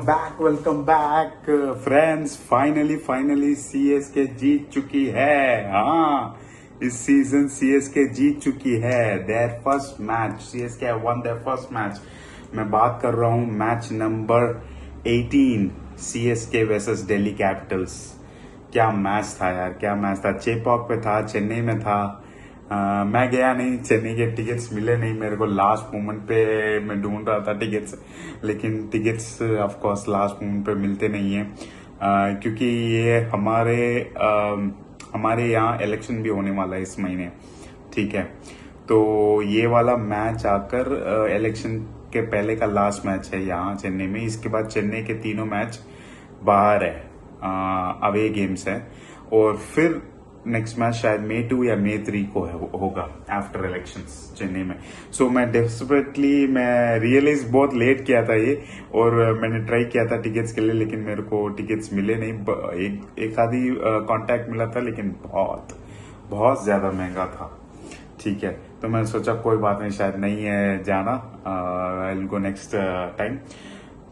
Welcome back friends. Finally CSK जीत चुकी है। हाँ, इस सीजन सीएसके जीत चुकी है their first match. CSK won their first match. मैं बात कर रहा हूँ match number 18, CSK versus Delhi Capitals. क्या मैच था यार, क्या मैच था। चेपॉक पे था, चेन्नई में था। मैं गया नहीं, चेन्नई के टिकट्स मिले नहीं मेरे को। लास्ट मोमेंट पे मैं ढूंढ रहा था टिकट्स, लेकिन tickets of course last moment पे मिलते नहीं है। क्योंकि ये हमारे यहाँ इलेक्शन भी होने वाला है इस महीने, ठीक है। तो ये वाला मैच आकर इलेक्शन के पहले का लास्ट मैच है यहाँ चेन्नई में। इसके बाद चेन्नई के तीनों मैच बाहर है, अवे गेम्स है। और फिर नेक्स्ट मैच शायद May 2 या May 3 को होगा आफ्टर इलेक्शंस चेन्नई में। सो मैं रियलाइज बहुत लेट किया था ये, और मैंने ट्राई किया था टिकट्स के लिए, लेकिन मेरे को टिकट्स मिले नहीं। एक आधी कांटेक्ट मिला था, लेकिन बहुत बहुत ज्यादा महंगा था, ठीक है। तो मैंने सोचा कोई बात नहीं, शायद नहीं है जाना, I will go next time.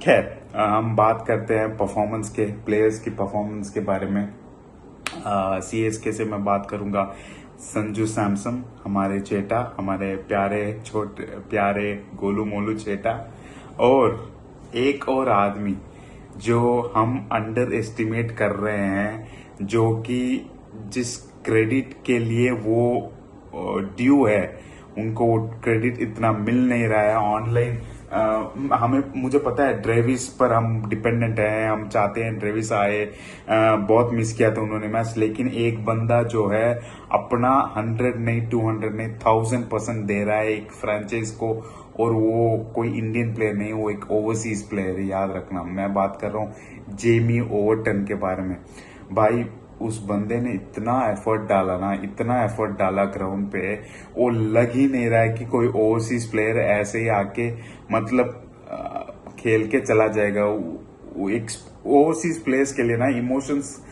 खैर, हम बात करते हैं परफॉर्मेंस के, प्लेयर्स की परफॉर्मेंस के बारे में। सीएसके से मैं बात करूंगा संजू सैमसन, हमारे चेटा, हमारे प्यारे गोलू मोलू चेटा। और एक और आदमी जो हम अंडर एस्टिमेट कर रहे हैं, जो कि जिस क्रेडिट के लिए वो ड्यू है, उनको वो क्रेडिट इतना मिल नहीं रहा है ऑनलाइन। मुझे पता है ड्रेविस पर हम डिपेंडेंट हैं, हम चाहते हैं ड्रेविस आए। बहुत मिस किया था उन्होंने मैच, लेकिन एक बंदा जो है अपना 100 नहीं, 200 नहीं, 1000% दे रहा है एक फ्रेंचाइज को। और वो कोई इंडियन प्लेयर नहीं, वो एक ओवरसीज प्लेयर है, याद रखना। मैं बात कर रहा हूँ जेमी ओवरटन के बारे में। भाई, उस बंदे ने इतना एफर्ट डाला ना, इतना एफर्ट डाला ग्राउंड पे, वो लग ही नहीं रहा है कि कोई ओवरसीज प्लेयर ऐसे ही आके मतलब खेल के चला जाएगा। एक ओवरसीज प्लेयर्स के लिए ना इमोशंस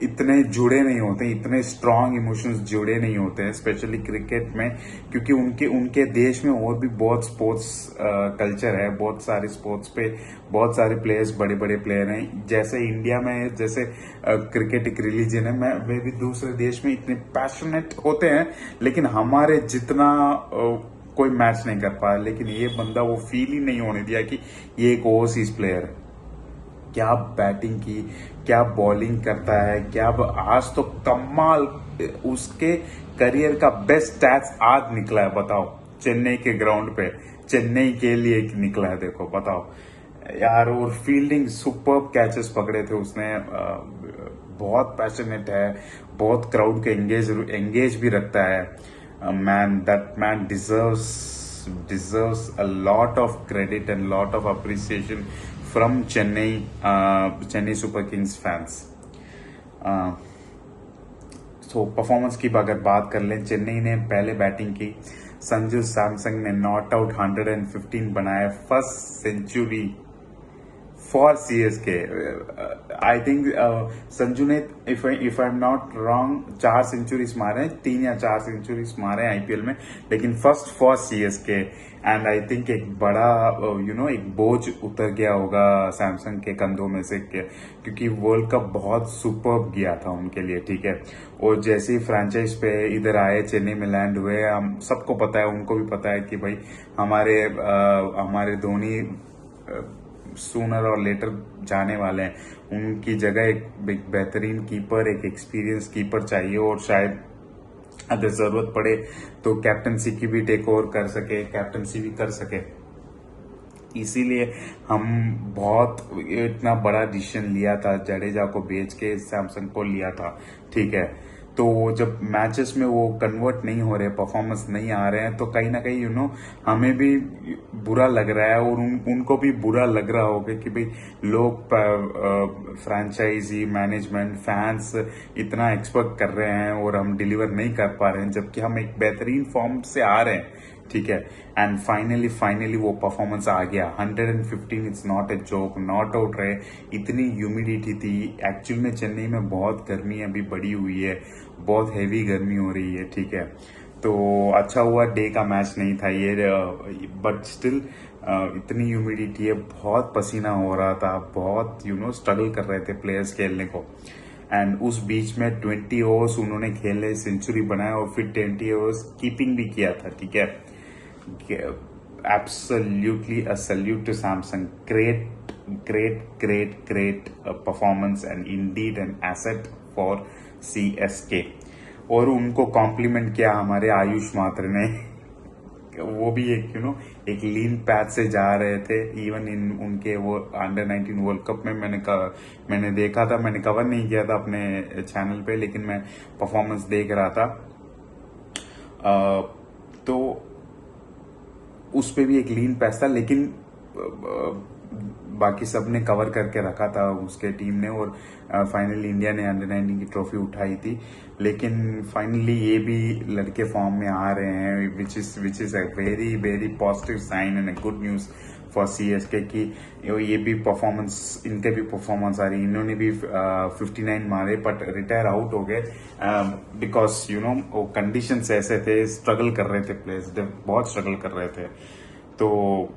इतने जुड़े नहीं होते, इतने स्ट्रांग इमोशंस जुड़े नहीं होते हैं, स्पेशली क्रिकेट में। क्योंकि उनके देश में और भी बहुत स्पोर्ट्स कल्चर है, बहुत सारे स्पोर्ट्स पे बहुत सारे प्लेयर्स, बड़े बड़े प्लेयर हैं। जैसे इंडिया में जैसे क्रिकेट एक रिलीजन है, वे भी दूसरे देश में इतने पैशनेट होते हैं, लेकिन हमारे जितना कोई मैच नहीं कर पाया। लेकिन ये बंदा वो फील ही नहीं होने दिया कि ये एक ओवरसीज प्लेयर है। क्या बैटिंग की, क्या बॉलिंग करता है, क्या आज तो कमाल। उसके करियर का बेस्ट स्टैट्स आज निकला है, बताओ। चेन्नई के ग्राउंड पे चेन्नई के लिए निकला है, देखो, बताओ यार। और फील्डिंग, सुपर्ब कैचेस पकड़े थे उसने। बहुत पैशनेट है, बहुत क्राउड के एंगेज भी रखता है। That man deserves a lot of credit and lot of appreciation from Chennai Super Kings fans. तो परफॉर्मेंस की अगर बात कर लें, चेन्नई ने पहले बैटिंग की। संजू सैमसन ने नॉट आउट 115 बनाया, first century for CSK. I think Sanju ने, if I am not wrong, 4 centuries मारे, 3 या 4 सेंचुरीज मारे आईपीएल में, लेकिन first for CSK. And I think एक बड़ा एक बोझ उतर गया होगा सैमसंग के कंधों में से, क्योंकि वर्ल्ड कप बहुत सुपर्ब गया था उनके लिए, ठीक है। और जैसे ही फ्रेंचाइज पे इधर आए, चेन्नई में लैंड हुए, हम सबको पता है, उनको भी पता है कि भाई हमारे धोनी सूनर और लेटर जाने वाले हैं। उनकी जगह एक बेहतरीन कीपर, एक एक्सपीरियंस कीपर चाहिए। और शायद अगर जरूरत पड़े तो कैप्टनसी की भी टेक ओवर कर सके, कैप्टनसी भी कर सके। इसीलिए हम बहुत इतना बड़ा डिसीजन लिया था, जडेजा को बेच के सैमसंग को लिया था, ठीक है। तो जब मैचेस में वो कन्वर्ट नहीं हो रहे, परफॉर्मेंस नहीं आ रहे हैं, तो कहीं ना कहीं हमें भी बुरा लग रहा है, और उनको भी बुरा लग रहा होगा कि भाई लोग, फ्रेंचाइजी मैनेजमेंट, फैंस इतना एक्सपेक्ट कर रहे हैं और हम डिलीवर नहीं कर पा रहे हैं, जबकि हम एक बेहतरीन फॉर्म से आ रहे हैं, ठीक है। एंड फाइनली वो परफॉर्मेंस आ गया। 115 it's not a joke, not out रहे। इतनी ह्यूमिडिटी थी एक्चुअल में, चेन्नई में बहुत गर्मी अभी बढ़ी हुई है, बहुत हेवी गर्मी हो रही है, ठीक है। तो अच्छा हुआ डे का मैच नहीं था ये, बट स्टिल इतनी ह्यूमिडिटी है, बहुत पसीना हो रहा था, बहुत स्ट्रगल कर रहे थे प्लेयर्स खेलने को। एंड उस बीच में 20 ओवर्स उन्होंने खेले, सेंचुरी बनाया और फिर 20 ओवर्स कीपिंग भी किया था। ठीक है, absolutely a salute to Samsung. Great great great great performance and indeed an asset for CSK। और उनको कॉम्प्लीमेंट किया हमारे आयुष मात्र ने। वो भी एक लीन पैथ से जा रहे थे। इवन इन उनके वो अंडर-19 वर्ल्ड कप में मैंने देखा था, मैंने कवर नहीं किया था अपने चैनल पे, लेकिन मैं परफॉर्मेंस देख रहा था। तो उस पे भी एक लीन पैथ था, लेकिन बाकी सब ने कवर करके रखा था उसके टीम ने, और फाइनली इंडिया ने अंडर-19 की ट्रॉफी उठाई थी। लेकिन फाइनली ये भी लड़के फॉर्म में आ रहे हैं, which is a very very positive sign and a good news for CSK की ये भी परफॉर्मेंस, इनके भी परफॉर्मेंस आ रही। इन्होंने भी 59 मारे बट रिटायर आउट हो गए, बिकॉज वो कंडीशंस ऐसे थे, स्ट्रगल कर रहे थे प्लेयर्स, बहुत स्ट्रगल कर रहे थे। तो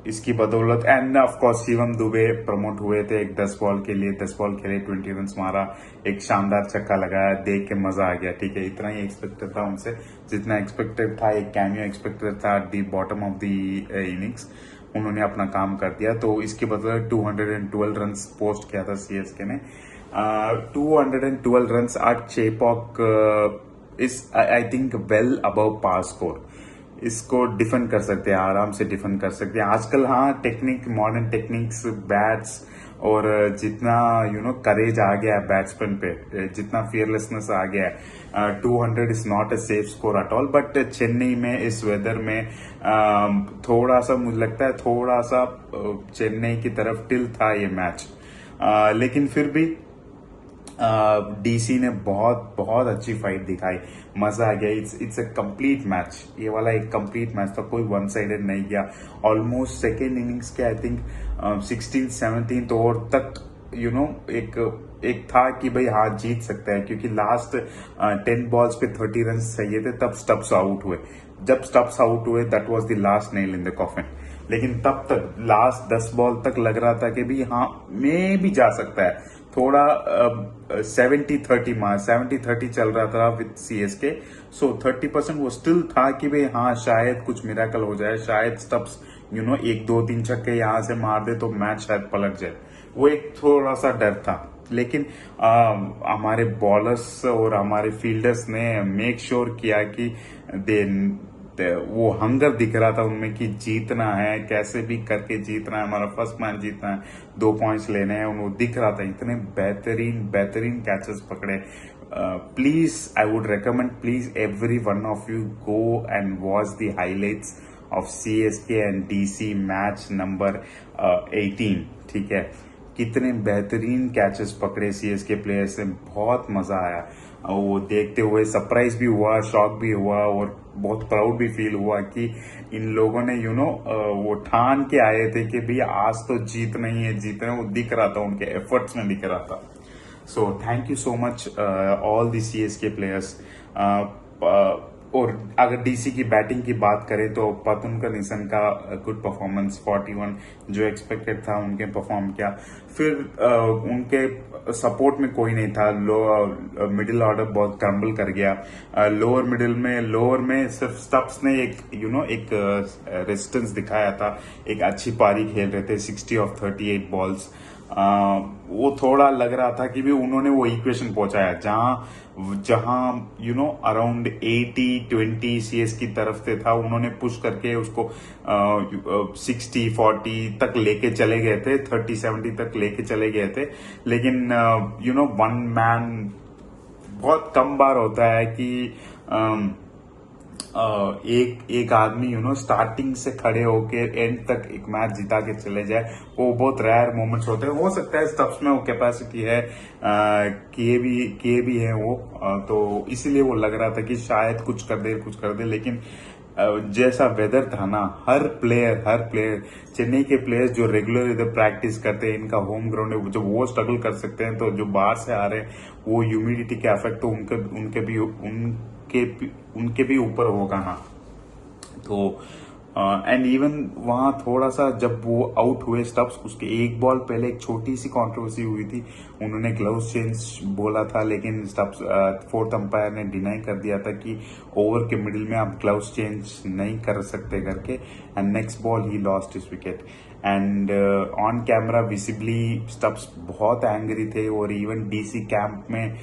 इसकी बदौलत end of course Shivam Dubey promote हुए थे, एक 10 बॉल के लिए 10 बॉल खेले, 20 रन मारा, एक शानदार छक्का लगाया, देख के मजा आ गया। ठीक है, इतना ही एक्सपेक्टेड था उनसे, जितना एक्सपेक्टेड था। एक कैमियो एक्सपेक्टेड था at the bottom of the innings, उन्होंने अपना काम कर दिया। तो इसकी बदौलत 212 रन पोस्ट किया था CSK ने। 212 run at Chepauk is I think well above par score. इसको डिफेंड कर सकते हैं, आराम से डिफेंड कर सकते हैं आजकल। हाँ, टेक्निक, मॉडर्न टेक्निक्स, बैट्स और जितना करेज आ गया है बैट्समैन पे, जितना फियरलेसनेस आ गया है, 200 is not a safe score at all. But Chennai में इस वेदर में थोड़ा सा मुझे लगता है, थोड़ा सा चेन्नई की तरफ टिल था ये मैच। लेकिन फिर भी DC ने बहुत बहुत अच्छी फाइट दिखाई, मजा आ गया। इट्स अ कंप्लीट मैच, ये वाला एक कंप्लीट मैच था, कोई वन साइडेड नहीं गया। ऑलमोस्ट सेकेंड इनिंग्स के आई थिंक 16th-17th ओवर तक एक था कि भाई हाँ जीत सकता है, क्योंकि लास्ट 10 बॉल्स पे 30 रन चाहिए थे, तब स्टब्स आउट हुए। जब स्टब्स आउट हुए, that was the last nail in the coffin. लेकिन तब तक लास्ट 10 बॉल तक लग रहा था कि भी हाँ मैं भी जा सकता है। थोड़ा 70-30 चल रहा था विद CSK। सो 30% वो स्टिल था कि भाई हाँ शायद कुछ मिराकल हो जाए, शायद स्टब्स 1-2-3 छक्के यहां से मार दे तो मैच शायद पलट जाए। वो एक थोड़ा सा डर था। लेकिन हमारे बॉलर्स और हमारे फील्डर्स ने मेक श्योर किया कि वो हंगर दिख रहा था उनमें कि जीतना है, कैसे भी करके जीतना है, हमारा फर्स्ट मैच जीतना है, 2 पॉइंट्स लेने हैं, उनको दिख रहा था। इतने बेहतरीन बेहतरीन कैचेस पकड़े। Please I would recommend, please every one of you go and watch the highlights of CSK and DC match number 18। ठीक है, कितने बेहतरीन कैचेस पकड़े CSK प्लेयर्स ने, बहुत मजा आया वो देखते हुए। सरप्राइज भी हुआ, शॉक भी हुआ और बहुत प्राउड भी फील हुआ कि इन लोगों ने वो ठान के आए थे कि भैया आज तो जीतना ही है, जीतना है। वो दिख रहा था, उनके एफर्ट्स में दिख रहा था। So thank you so much all the CSK players. और अगर DC की बैटिंग की बात करें तो पतुनका निशन का गुड परफॉर्मेंस, 41 जो एक्सपेक्टेड था उनके परफॉर्म किया। फिर उनके सपोर्ट में कोई नहीं था, मिडिल ऑर्डर बहुत क्रम्बल कर गया। लोअर में सिर्फ स्टब्स ने एक रेजिस्टेंस दिखाया था, एक अच्छी पारी खेल रहे थे, 60 ऑफ 38 बॉल्स। वो थोड़ा लग रहा था कि भी उन्होंने वो इक्वेशन पहुंचाया जहां अराउंड 80-20 CS की तरफ से था, उन्होंने पुश करके उसको 60-40 तक लेके चले गए थे, 30-70 तक लेके चले गए थे। लेकिन वन मैन बहुत कम बार होता है कि एक आदमी स्टार्टिंग से खड़े होके एंड तक एक मैच जिता के चले जाए। वो बहुत रेयर मोमेंट्स होते हैं। हो सकता है स्टब्स में वो कैपेसिटी है, किए भी है वो, तो इसीलिए वो लग रहा था कि शायद कुछ कर दे। लेकिन जैसा वेदर था ना, हर प्लेयर चेन्नई के प्लेयर्स जो रेगुलर इधर प्रैक्टिस करते हैं, इनका होम ग्राउंड है, जब वो स्ट्रगल कर सकते हैं तो जो बाहर से आ रहे हैं वो ह्यूमिडिटी के इफेक्ट तो उनके भी ऊपर होगा ना। तो एंड इवन वहां थोड़ा सा जब वो आउट हुए स्टब्स, उसके एक बॉल पहले एक छोटी सी कंट्रोवर्सी हुई थी, उन्होंने ग्लव्स चेंज बोला था, लेकिन स्टब्स फोर्थ अंपायर ने डिनाई कर दिया था कि ओवर के मिडिल में आप ग्लव्स चेंज नहीं कर सकते करके, एंड नेक्स्ट बॉल ही lost his wicket. And on camera visibly Stubs बहुत एंग्री थे, और इवन डीसी कैंप में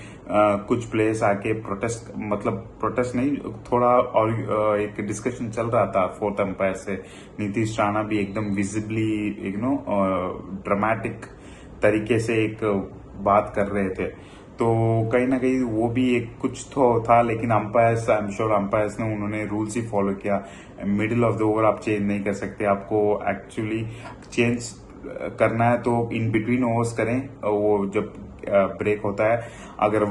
कुछ प्लेयर्स आके प्रोटेस्ट नहीं, थोड़ा और एक डिस्कशन चल रहा था फोर्थ अंपायर से। नीतीश राणा भी एकदम विजिबली ड्रामेटिक तरीके से एक बात कर रहे थे, तो कहीं ना कहीं वो भी एक कुछ तो था, लेकिन umpires, I am sure umpires ने उन्होंने रूल्स ही फॉलो किया। मिडिल ऑफ द ओवर आप चेंज नहीं कर सकते, आपको एक्चुअली चेंज करना है तो इन बिटवीन ओवर्स करें, वो जब ब्रेक होता है, अगर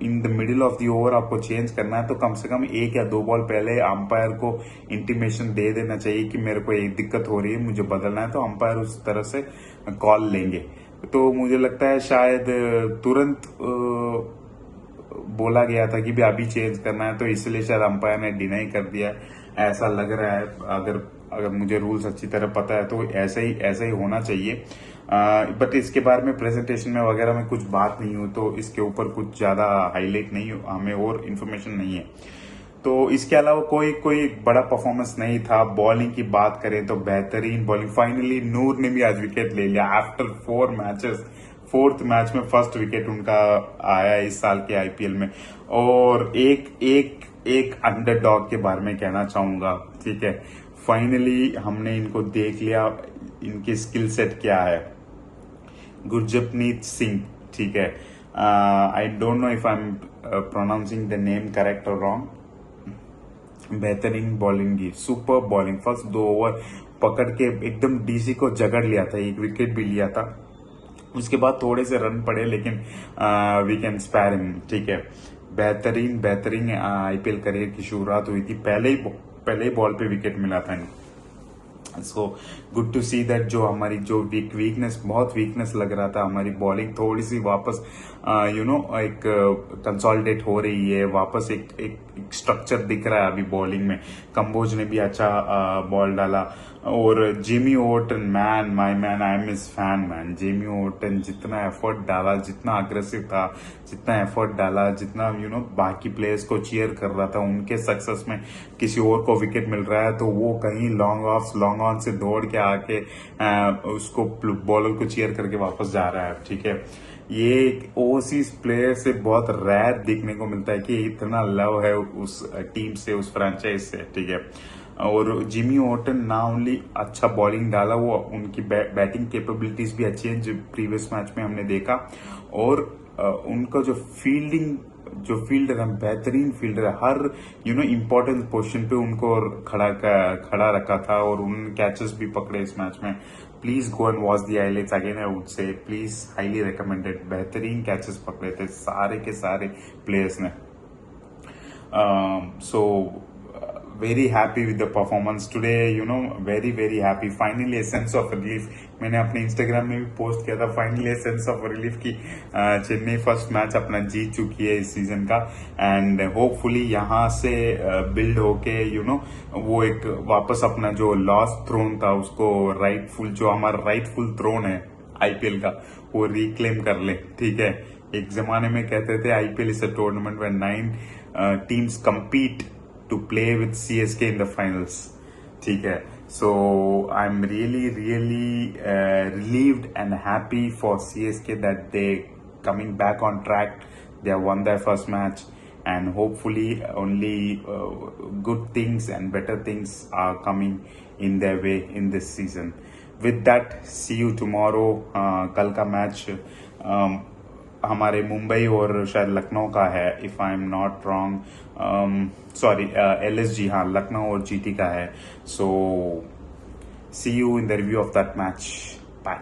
in the middle of the over आपको चेंज करना है तो कम से कम 1 या 2 बॉल पहले अंपायर को इंटीमेशन दे देना चाहिए कि मेरे को एक दिक्कत हो रही है, मुझे बदलना है, तो अंपायर उस तरह से कॉल लेंगे। तो मुझे लगता है शायद तुरंत बोला गया था कि भी अभी चेंज करना है, तो इसलिए शायद अंपायर ने डिनाई कर दिया, ऐसा लग रहा है। अगर मुझे रूल्स अच्छी तरह पता है तो ऐसा ही होना चाहिए। बट इसके बारे में प्रेजेंटेशन में वगैरह में कुछ बात नहीं हो, तो इसके ऊपर कुछ ज्यादा हाईलाइट नहीं, हमें और इन्फॉर्मेशन नहीं है। तो इसके अलावा कोई बड़ा परफॉर्मेंस नहीं था। बॉलिंग की बात करें तो बेहतरीन बॉलिंग, फाइनली नूर ने भी आज विकेट ले लिया आफ्टर 4 मैचेस। फोर्थ मैच में फर्स्ट विकेट उनका आया इस साल के आईपीएल में। और एक अंडरडॉग के बारे में कहना चाहूंगा, ठीक है, फाइनली हमने इनको देख लिया, इनकी स्किल सेट क्या है। गुरजपनीत सिंह, ठीक है, I don't know if I am pronouncing the name correct और रॉन्ग। बेहतरीन बॉलिंग की, सुपर बॉलिंग, फर्स्ट 2 ओवर पकड़ के एकदम डीसी को जगड़ लिया था, एक विकेट भी लिया था। उसके बाद थोड़े से रन पड़े, लेकिन वी कैन स्पेयर हिम, ठीक है। बेहतरीन आईपीएल करियर की शुरुआत हुई थी, पहले ही बॉल पे विकेट मिला था इनको। So good to see that जो हमारी जो वीकनेस, बहुत वीकनेस लग रहा था, हमारी बॉलिंग थोड़ी सी वापस एक कंसोलिडेट हो रही है, वापस एक स्ट्रक्चर दिख रहा है अभी बॉलिंग में। कंबोज ने भी अच्छा बॉल डाला, और Jimmy Overton, man, my man, I am his fan man. Jimmy Overton जितना एफर्ट डाला, जितना अग्रेसिव था, जितना एफर्ट डाला, जितना बाकी प्लेयर्स को चीयर कर रहा था, उनके सक्सेस में किसी और को विकेट मिल रहा है तो वो कहीं लॉन्ग ऑन से दौड़ के आके उसको बॉलर को चीयर करके वापस जा रहा है, ठीक है। ये एक ओवरसीज प्लेयर से बहुत रेयर देखने को मिलता है कि इतना लव है उस टीम से, उस फ्रेंचाइज से, ठीक है। और जिमी ओवर्टन ना ओनली अच्छा बॉलिंग डाला, वो उनकी बैटिंग कैपेबिलिटीज भी अच्छी है, जो प्रीवियस मैच में हमने देखा। और उनका जो फील्डर है, बेहतरीन फील्डर है, हर इंपॉर्टेंट पोजीशन पे उनको खड़ा रखा था, और उन्होंने कैचेस भी पकड़े इस मैच में। Please go and watch the highlights again, I would say please, highly recommended. बेहतरीन कैचेस पकड़े थे सारे के सारे प्लेयर्स ने। So very happy with the performance today, very happy. Finally a sense of relief. मैंने अपने इंस्टाग्राम में भी पोस्ट किया था, फाइनली सेंस ऑफ रिलीफ की चेन्नई फर्स्ट मैच अपना जीत चुकी है इस सीजन का, एंड होपफुली यहाँ से बिल्ड होके वो एक वापस अपना जो लॉस्ट थ्रोन था उसको जो हमारा राइटफुल थ्रोन है आईपीएल का, वो रिक्लेम कर ले, ठीक है। एक जमाने में कहते थे IPL is a tournament when 9 teams compete to play with CSK in the finals, ठीक है। So I'm really relieved and happy for CSK that they coming back on track. They have won their first match, and hopefully only good things and better things are coming in their way in this season. With that, see you tomorrow. कल का match हमारे मुंबई और शायद लखनऊ का है, if I am not wrong, sorry LSG, हाँ, लखनऊ और GT का है। So see you in the review of that match, bye.